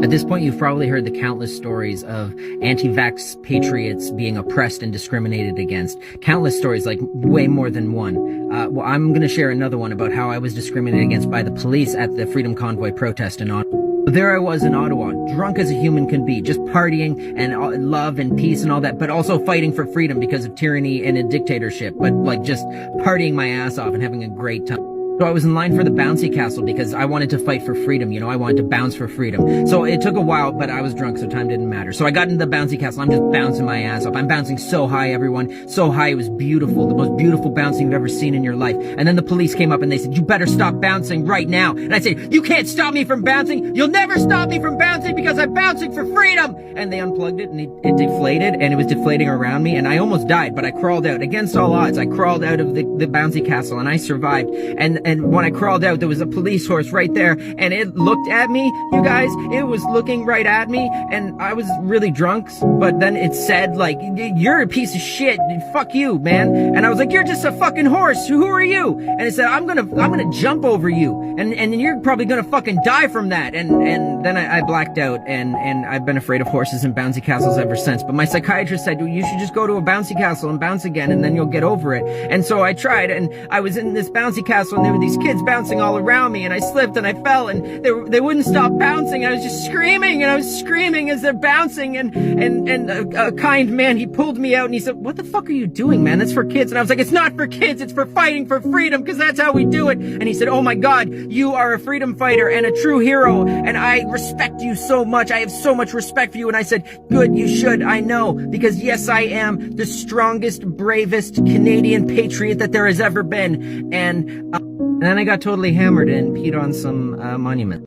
At this point, you've probably heard the countless stories of anti-vax patriots being oppressed and discriminated against. Countless stories, like way more than one. Well, I'm going to share another one about how I was discriminated against by the police at the Freedom Convoy protest in Ottawa. There I was in Ottawa, drunk as a human can be, just partying and love and peace and all that, but also fighting for freedom because of tyranny and a dictatorship, but like just partying my ass off and having a great time. So I was in line for the bouncy castle because I wanted to fight for freedom, you know, I wanted to bounce for freedom. So it took a while, but I was drunk, so time didn't matter. So I got into the bouncy castle, I'm just bouncing my ass off. I'm bouncing so high, everyone. So high, it was beautiful. The most beautiful bouncing you've ever seen in your life. And then the police came up and they said, "You better stop bouncing right now." And I said, "You can't stop me from bouncing. You'll never stop me from bouncing because I'm bouncing for freedom." And they unplugged it and it deflated, and it was deflating around me, and I almost died, but I crawled out. Against all odds, I crawled out of the bouncy castle and I survived. And when I crawled out, there was a police horse right there, and it looked at me, you guys. It was looking right at me, and I was really drunk, but then it said, like, "You're a piece of shit. Fuck you, man." And I was like, "You're just a fucking horse. Who are you?" And it said, I'm gonna jump over you, and you're probably gonna fucking die from that." And then I blacked out, and I've been afraid of horses and bouncy castles ever since. But my psychiatrist said, "You should just go to a bouncy castle and bounce again, and then you'll get over it." And so I tried, and I was in this bouncy castle, and there were these kids bouncing all around me, and I slipped and I fell, and they wouldn't stop bouncing, and I was just screaming, and I was screaming as they're bouncing, and a kind man, he pulled me out and he said, "What the fuck are you doing, man? That's for kids." And I was like, "It's not for kids, it's for fighting for freedom, because that's how we do it." And he said, "Oh my God, you are a freedom fighter and a true hero, and I respect you so much. I have so much respect for you." And I said, "Good, you should. I know, because yes, I am the strongest, bravest Canadian patriot that there has ever been." And then I got totally hammered and peed on some monument.